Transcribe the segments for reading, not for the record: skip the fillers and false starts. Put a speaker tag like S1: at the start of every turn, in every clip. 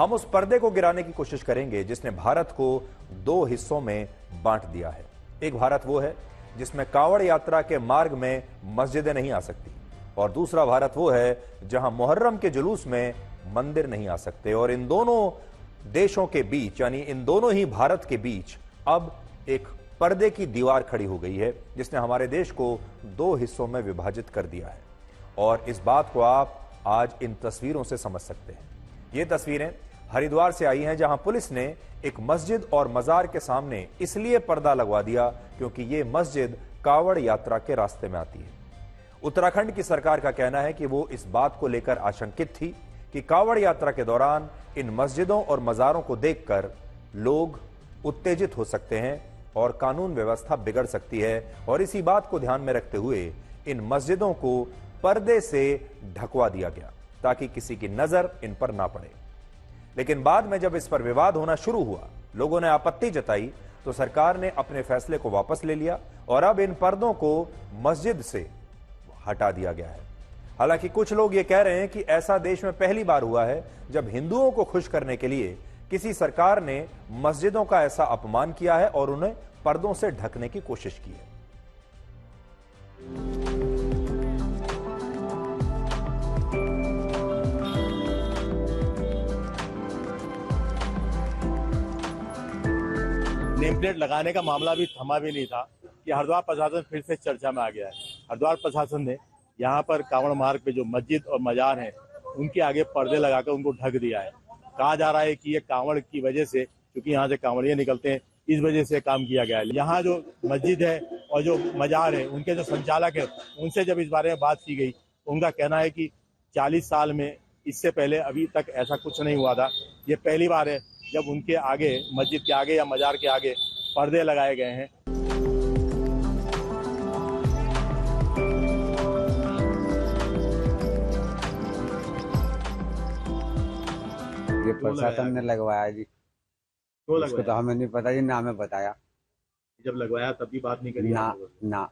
S1: हम उस पर्दे को गिराने की कोशिश करेंगे जिसने भारत को दो हिस्सों में बांट दिया है। एक भारत वो है जिसमें कांवड़ यात्रा के मार्ग में मस्जिदें नहीं आ सकती, और दूसरा भारत वो है जहां मुहर्रम के जुलूस में मंदिर नहीं आ सकते। और इन दोनों देशों के बीच, यानी इन दोनों ही भारत के बीच अब एक पर्दे की दीवार खड़ी हो गई है जिसने हमारे देश को दो हिस्सों में विभाजित कर दिया है। और इस बात को आप आज इन तस्वीरों से समझ सकते हैं। ये तस्वीरें हरिद्वार से आई हैं, जहां पुलिस ने एक मस्जिद और मजार के सामने इसलिए पर्दा लगवा दिया क्योंकि ये मस्जिद कांवड़ यात्रा के रास्ते में आती है। उत्तराखंड की सरकार का कहना है कि वो इस बात को लेकर आशंकित थी कि कांवड़ यात्रा के दौरान इन मस्जिदों और मजारों को देखकर लोग उत्तेजित हो सकते हैं और कानून व्यवस्था बिगड़ सकती है, और इसी बात को ध्यान में रखते हुए इन मस्जिदों को पर्दे से ढकवा दिया गया ताकि किसी की नजर इन पर ना पड़े। लेकिन बाद में जब इस पर विवाद होना शुरू हुआ, लोगों ने आपत्ति जताई, तो सरकार ने अपने फैसले को वापस ले लिया और अब इन पर्दों को मस्जिद से हटा दिया गया है। हालांकि कुछ लोग ये कह रहे हैं कि ऐसा देश में पहली बार हुआ है जब हिंदुओं को खुश करने के लिए किसी सरकार ने मस्जिदों का ऐसा अपमान किया है और उन्हें पर्दों से ढकने की कोशिश की है।
S2: नेम प्लेट लगाने का मामला भी थमा भी नहीं था कि हरिद्वार प्रशासन फिर से चर्चा में आ गया है। हरिद्वार प्रशासन ने यहाँ पर कांवड़ मार्ग पे जो मस्जिद और मजार हैं उनके आगे पर्दे लगाकर उनको ढक दिया है। कहा जा रहा है कि ये कांवड़ की वजह से, क्योंकि यहाँ से कांवड़िये निकलते हैं, इस वजह से काम किया गया है। यहाँ जो मस्जिद है और जो मजार है उनके जो संचालक है उनसे जब इस बारे में बात की गई, उनका कहना है कि 40 साल में इससे पहले अभी तक ऐसा कुछ नहीं हुआ था। ये पहली बार है जब उनके आगे, मस्जिद के आगे या मजार के आगे पर्दे लगाए गए हैं।
S3: ये प्रशासन ने लगवाया जी।
S2: क्यों
S3: इसको तो
S2: लगवाया?
S3: हमें नहीं पता जी, ना हमें बताया।
S2: जब लगवाया तब भी बात नहीं करी
S3: ना
S2: आप लोगों से?
S3: ना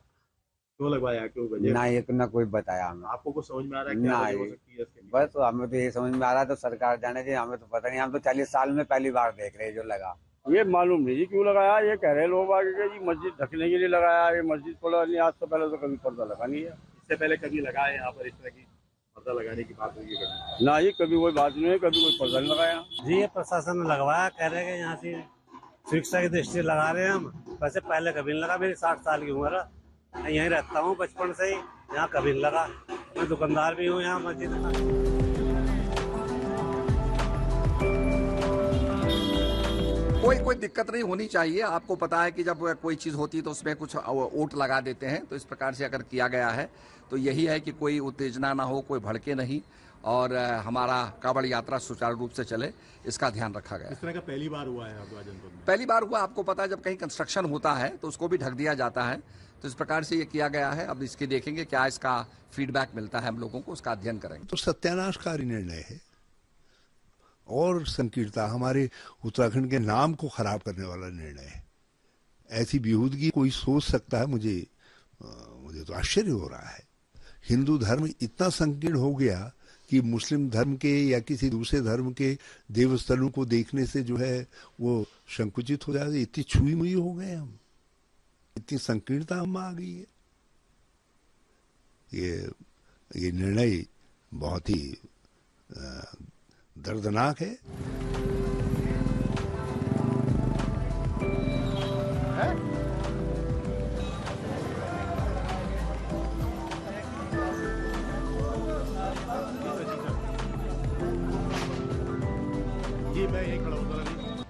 S2: क्यों लगवाया, क्यों वजह?
S3: ना, ये ना कोई बताया हमें।
S2: आपको कुछ समझ में आ रहा है क्या
S3: ना,
S2: वजह हो सकती है इसके?
S3: बस हमें तो ये समझ में आ रहा है तो सरकार जाने जी, हमें तो पता नहीं। हम तो 40 साल में पहली बार देख रहे हैं जो लगा।
S4: ये मालूम नहीं जी क्यों लगाया। ये कह रहे लोग आगे के जी मस्जिद ढकने के लिए लगाया। ये मस्जिद खोला नहीं, आज से पहले तो कभी पर्दा लगा नहीं है।
S2: इससे पहले कभी लगा है यहाँ पर इस तरह की पर्दा लगाने की बात हुई है?
S4: ना जी, कभी कोई बात नहीं है, कभी कोई पर्दा नहीं लगाया
S5: जी। ये प्रशासन ने लगवाया, कह रहे हैं कि यहाँ से सुरक्षा की दृष्टि से लगा रहे हैं हम। वैसे पहले कभी नहीं लगा। मेरी 60 साल की उम्र है, मैं यहीं रहता हूँ बचपन से ही, यहाँ कभी नहीं लगा। मैं दुकानदार भी हूँ यहाँ मस्जिद का।
S6: कोई दिक्कत नहीं होनी चाहिए। आपको पता है कि जब कोई चीज़ होती है तो उसमें कुछ ओट लगा देते हैं, तो इस प्रकार से अगर किया गया है तो यही है कि कोई उत्तेजना ना हो, कोई भड़के नहीं, और हमारा कांवड़ यात्रा सुचारू रूप से चले, इसका ध्यान रखा गया।
S2: इस तरह का पहली बार हुआ है हरिद्वार जनपद में?
S6: पहली बार हुआ। आपको पता है जब कहीं कंस्ट्रक्शन होता है तो उसको भी ढक दिया जाता है, तो इस प्रकार से ये किया गया है। अब इसकी देखेंगे क्या इसका फीडबैक मिलता है, हम लोगों को उसका अध्ययन करेंगे।
S7: तो सत्यानाशकारी निर्णय है और संकीर्णता, हमारे उत्तराखंड के नाम को खराब करने वाला निर्णय है। ऐसी बेहूदगी कोई सोच सकता है? मुझे तो आश्चर्य हो रहा है। हिंदू धर्म इतना संकीर्ण हो गया कि मुस्लिम धर्म के या किसी दूसरे धर्म के देवस्थलों को देखने से जो है वो संकुचित हो जाते। इतनी छुई मुई हो गए हम, इतनी संकीर्णता हम आ गई है। ये निर्णय बहुत ही दर्दनाक है।
S2: जी मैं यही खड़ा होता।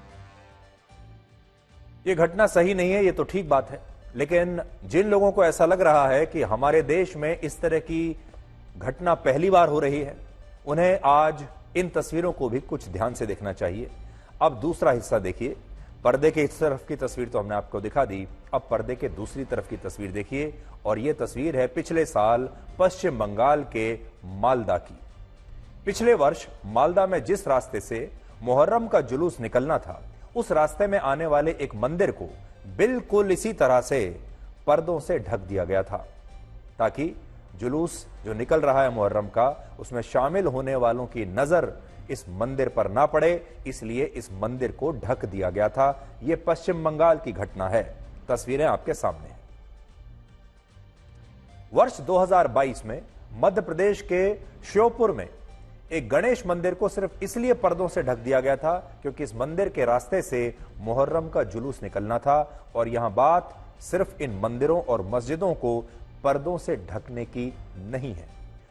S1: ये घटना सही नहीं है, ये तो ठीक बात है, लेकिन जिन लोगों को ऐसा लग रहा है कि हमारे देश में इस तरह की घटना पहली बार हो रही है, उन्हें आज इन तस्वीरों को भी कुछ ध्यान से देखना चाहिए। अब दूसरा हिस्सा देखिए। पर्दे के इस तरफ की तस्वीर तो हमने आपको दिखा दी, अब पर्दे के दूसरी तरफ की तस्वीर देखिए, और यह तस्वीर है पिछले साल पश्चिम बंगाल के मालदा की। पिछले वर्ष मालदा में जिस रास्ते से मुहर्रम का जुलूस निकलना था, उस रास्ते में आने वाले एक मंदिर को बिल्कुल इसी तरह से पर्दों से ढक दिया गया था, ताकि जुलूस जो निकल रहा है मुहर्रम का, उसमें शामिल होने वालों की नजर इस मंदिर पर ना पड़े, इसलिए इस मंदिर को ढक दिया गया था। यह पश्चिम बंगाल की घटना है। तस्वीरें आपके सामने हैं। वर्ष 2022 में मध्य प्रदेश के श्योपुर में एक गणेश मंदिर को सिर्फ इसलिए पर्दों से ढक दिया गया था क्योंकि इस मंदिर के रास्ते से मुहर्रम का जुलूस निकलना था। और यहां बात सिर्फ इन मंदिरों और मस्जिदों को पर्दों से ढकने की नहीं है।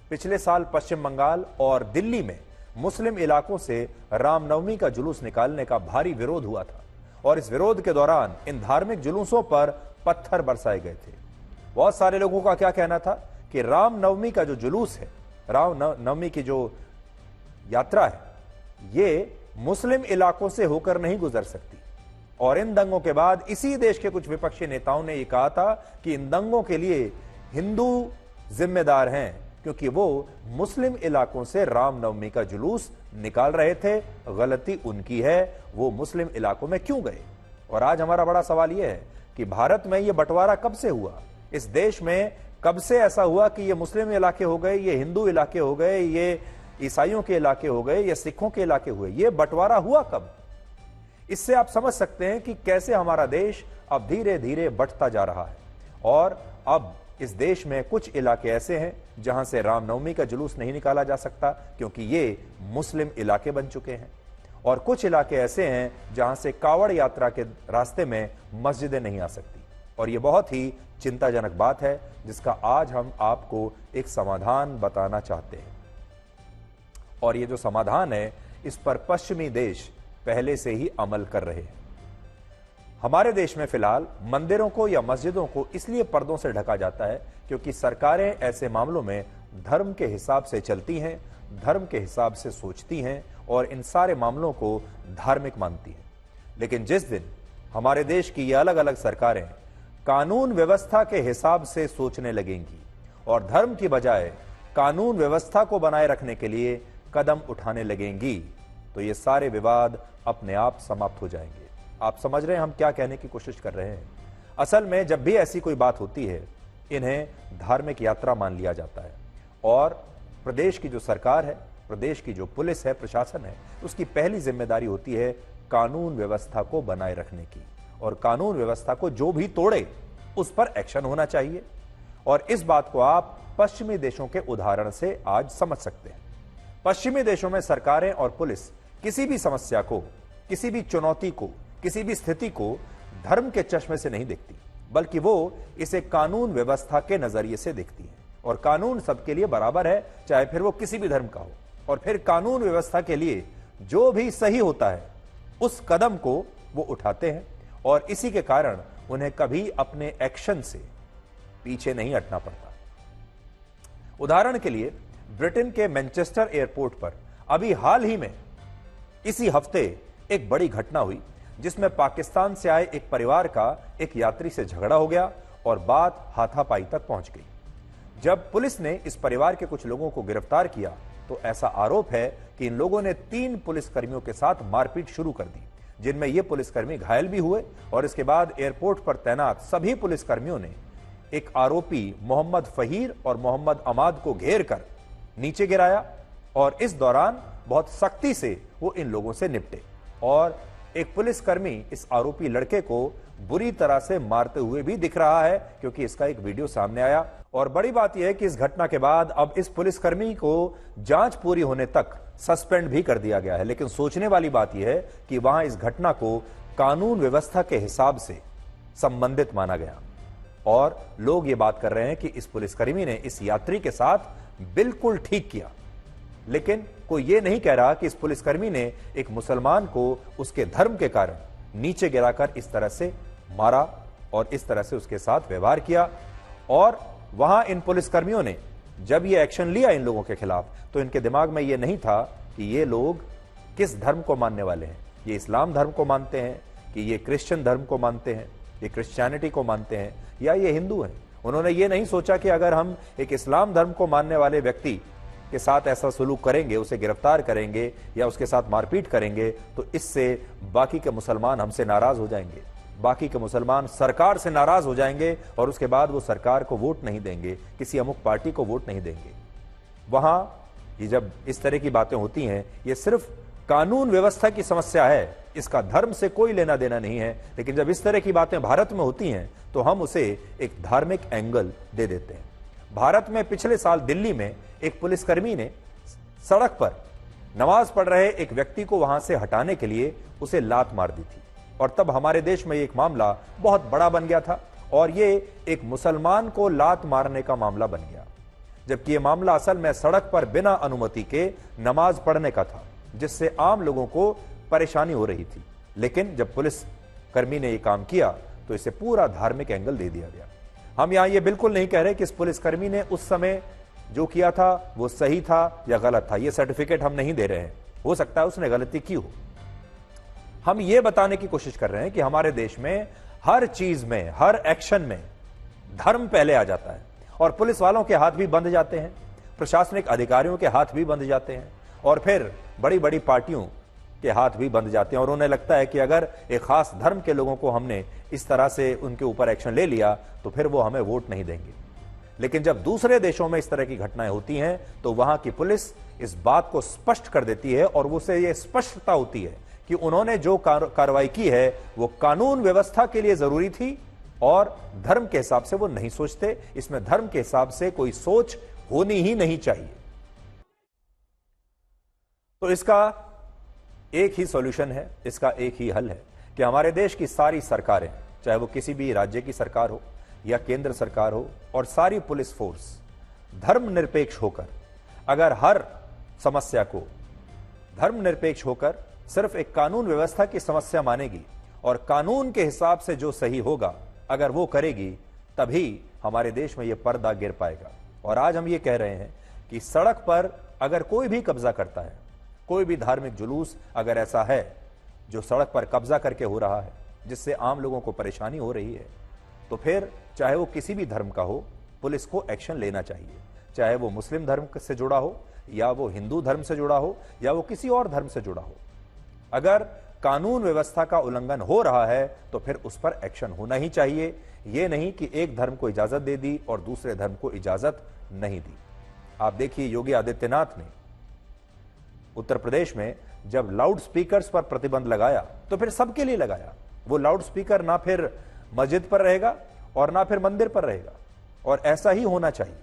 S1: पिछले साल पश्चिम बंगाल और दिल्ली में मुस्लिम इलाकों से रामनवमी का जुलूस निकालने का भारी विरोध हुआ था और इस विरोध के दौरान इन धार्मिक जुलूसों पर पत्थर बरसाए गए थे। बहुत सारे लोगों का क्या कहना था कि रामनवमी का जो जुलूस है, रामनवमी की जो यात्रा है, ये मुस्लिम इलाकों से होकर नहीं गुजर सकती। और इन दंगों के बाद इसी देश के कुछ विपक्षी नेताओं ने यह कहा था कि इन दंगों के लिए हिंदू जिम्मेदार हैं क्योंकि वो मुस्लिम इलाकों से रामनवमी का जुलूस निकाल रहे थे। गलती उनकी है, वो मुस्लिम इलाकों में क्यों गए। और आज हमारा बड़ा सवाल यह है कि भारत में यह बंटवारा कब से हुआ, इस देश में कब से ऐसा हुआ कि ये मुस्लिम इलाके हो गए, ये हिंदू इलाके हो गए, ये ईसाइयों के इलाके हो गए, ये सिखों के इलाके हुए। ये बंटवारा हुआ कब? इससे आप समझ सकते हैं कि कैसे हमारा देश अब धीरे धीरे बढ़ता जा रहा है। और अब इस देश में कुछ इलाके ऐसे हैं जहां से रामनवमी का जुलूस नहीं निकाला जा सकता क्योंकि ये मुस्लिम इलाके बन चुके हैं। और कुछ इलाके ऐसे हैं जहां से कावड़ यात्रा के रास्ते में मस्जिदें नहीं आ सकती। और यह बहुत ही चिंताजनक बात है जिसका आज हम आपको एक समाधान बताना चाहते हैं। और ये जो समाधान है, इस पर पश्चिमी देश पहले से ही अमल कर रहे हैं। हमारे देश में फिलहाल मंदिरों को या मस्जिदों को इसलिए पर्दों से ढका जाता है क्योंकि सरकारें ऐसे मामलों में धर्म के हिसाब से चलती हैं, धर्म के हिसाब से सोचती हैं और इन सारे मामलों को धार्मिक मानती हैं। लेकिन जिस दिन हमारे देश की ये अलग अलग सरकारें कानून व्यवस्था के हिसाब से सोचने लगेंगी और धर्म की बजाय कानून व्यवस्था को बनाए रखने के लिए कदम उठाने लगेंगी, तो ये सारे विवाद अपने आप समाप्त हो जाएंगे। आप समझ रहे हैं हम क्या कहने की कोशिश कर रहे हैं? असल में जब भी ऐसी कोई बात होती है, इन्हें धार्मिक यात्रा मान लिया जाता है और प्रदेश की जो सरकार है, प्रदेश की जो पुलिस है, प्रशासन है, उसकी पहली जिम्मेदारी होती है कानून व्यवस्था को बनाए रखने की। और कानून व्यवस्था को जो भी तोड़े उस पर एक्शन होना चाहिए। और इस बात को आप पश्चिमी देशों के उदाहरण से आज समझ सकते हैं। पश्चिमी देशों में सरकारें और पुलिस किसी भी समस्या को, किसी भी चुनौती को, किसी भी स्थिति को धर्म के चश्मे से नहीं देखती, बल्कि वो इसे कानून व्यवस्था के नजरिए से देखती है। और कानून सबके लिए बराबर है, चाहे फिर वो किसी भी धर्म का हो। और फिर कानून व्यवस्था के लिए जो भी सही होता है उस कदम को वो उठाते हैं और इसी के कारण उन्हें कभी अपने एक्शन से पीछे नहीं हटना पड़ता। उदाहरण के लिए ब्रिटेन के मैनचेस्टर एयरपोर्ट पर अभी हाल ही में इसी हफ्ते एक बड़ी घटना हुई जिसमें पाकिस्तान से आए एक परिवार का एक यात्री से झगड़ा हो गया और बात हाथापाई तक पहुंच गई। जब पुलिस ने इस परिवार के कुछ लोगों को गिरफ्तार किया तो ऐसा आरोप है कि इन लोगों ने 3 पुलिसकर्मियों के साथ मारपीट शुरू कर दी, जिनमें ये पुलिसकर्मी घायल भी हुए। और इसके बाद एयरपोर्ट पर तैनात सभी पुलिसकर्मियों ने एक आरोपी मोहम्मद फहीर और मोहम्मद अमाद को घेर कर नीचे गिराया और इस दौरान बहुत सख्ती से वो इन लोगों से निपटे। और एक पुलिसकर्मी इस आरोपी लड़के को बुरी तरह से मारते हुए भी दिख रहा है क्योंकि इसका एक वीडियो सामने आया। और बड़ी बात यह है कि इस घटना के बाद अब इस पुलिसकर्मी को जांच पूरी होने तक सस्पेंड भी कर दिया गया है। लेकिन सोचने वाली बात यह है कि वहां इस घटना को कानून व्यवस्था के हिसाब से संबंधित माना गया और लोग ये बात कर रहे हैं कि इस पुलिसकर्मी ने इस यात्री के साथ बिल्कुल ठीक किया। लेकिन कोई ये नहीं कह रहा कि इस पुलिसकर्मी ने एक मुसलमान को उसके धर्म के कारण नीचे गिराकर इस तरह से मारा और इस तरह से उसके साथ व्यवहार किया। और वहां इन पुलिसकर्मियों ने जब ये एक्शन लिया इन लोगों के खिलाफ तो इनके दिमाग में ये नहीं था कि ये लोग किस धर्म को मानने वाले हैं। ये इस्लाम धर्म को मानते हैं कि ये क्रिश्चियन धर्म को मानते हैं, ये क्रिश्चियनिटी को मानते हैं या ये हिंदू हैं। उन्होंने ये नहीं सोचा कि अगर हम एक इस्लाम धर्म को मानने वाले व्यक्ति के साथ ऐसा सलूक करेंगे, उसे गिरफ्तार करेंगे या उसके साथ मारपीट करेंगे तो इससे बाकी के मुसलमान हमसे नाराज हो जाएंगे, बाकी के मुसलमान सरकार से नाराज हो जाएंगे और उसके बाद वो सरकार को वोट नहीं देंगे, किसी अमुक पार्टी को वोट नहीं देंगे। वहां ये जब इस तरह की बातें होती हैं, ये सिर्फ कानून व्यवस्था की समस्या है, इसका धर्म से कोई लेना देना नहीं है। लेकिन जब इस तरह की बातें भारत में होती हैं तो हम उसे एक धार्मिक एंगल दे देते हैं। भारत में पिछले साल दिल्ली में एक पुलिसकर्मी ने सड़क पर नमाज पढ़ रहे एक व्यक्ति को वहां से हटाने के लिए उसे लात मार दी थी, और तब हमारे देश में एक मामला बहुत बड़ा बन गया था, और ये एक मुसलमान को लात मारने का मामला बन गया, जबकि ये मामला असल में सड़क पर बिना अनुमति के नमाज पढ़ने का था, जिससे आम लोगों को परेशानी हो रही थी। लेकिन जब पुलिस कर्मी ने ये काम किया तो इसे पूरा धार्मिक एंगल दे दिया गया। हम यहां ये बिल्कुल नहीं कह रहे कि इस पुलिसकर्मी ने उस समय जो किया था वो सही था या गलत था, ये सर्टिफिकेट हम नहीं दे रहे हैं, हो सकता है उसने गलती की हो। हम ये बताने की कोशिश कर रहे हैं कि हमारे देश में हर चीज में, हर एक्शन में धर्म पहले आ जाता है, और पुलिस वालों के हाथ भी बंध जाते हैं, प्रशासनिक अधिकारियों के हाथ भी बंध जाते हैं, और फिर बड़ी बड़ी पार्टियों के हाथ भी बंध जाते हैं, और उन्हें लगता है कि अगर एक खास धर्म के लोगों को हमने इस तरह से उनके ऊपर एक्शन ले लिया तो फिर वो हमें वोट नहीं देंगे। लेकिन जब दूसरे देशों में इस तरह की घटनाएं होती हैं तो वहां की पुलिस इस बात को स्पष्ट कर देती है, और उसे यह स्पष्टता होती है कि उन्होंने जो कार्रवाई की है वो कानून व्यवस्था के लिए जरूरी थी, और धर्म के हिसाब से वो नहीं सोचते। इसमें धर्म के हिसाब से कोई सोच होनी ही नहीं चाहिए। तो इसका एक ही सॉल्यूशन है, इसका एक ही हल है कि हमारे देश की सारी सरकारें, चाहे वो किसी भी राज्य की सरकार हो या केंद्र सरकार हो, और सारी पुलिस फोर्स धर्मनिरपेक्ष होकर, अगर हर समस्या को धर्मनिरपेक्ष होकर सिर्फ एक कानून व्यवस्था की समस्या मानेगी और कानून के हिसाब से जो सही होगा अगर वो करेगी, तभी हमारे देश में ये पर्दा गिर पाएगा। और आज हम ये कह रहे हैं कि सड़क पर अगर कोई भी कब्जा करता है, कोई भी धार्मिक जुलूस अगर ऐसा है जो सड़क पर कब्जा करके हो रहा है, जिससे आम लोगों को परेशानी हो रही है, तो फिर चाहे वो किसी भी धर्म का हो, पुलिस को एक्शन लेना चाहिए। चाहे वो मुस्लिम धर्म से जुड़ा हो, या वो हिंदू धर्म से जुड़ा हो, या वो किसी और धर्म से जुड़ा हो। अगर कानून व्यवस्था का उल्लंघन हो रहा है तो फिर उस पर एक्शन होना ही चाहिए। ये नहीं कि एक धर्म को इजाजत दे दी और दूसरे धर्म को इजाजत नहीं दी। आप देखिए, योगी आदित्यनाथ ने उत्तर प्रदेश में जब लाउड स्पीकर्स पर प्रतिबंध लगाया तो फिर सबके लिए लगाया। वो लाउड स्पीकर ना फिर मस्जिद पर रहेगा और ना फिर मंदिर पर रहेगा, और ऐसा ही होना चाहिए।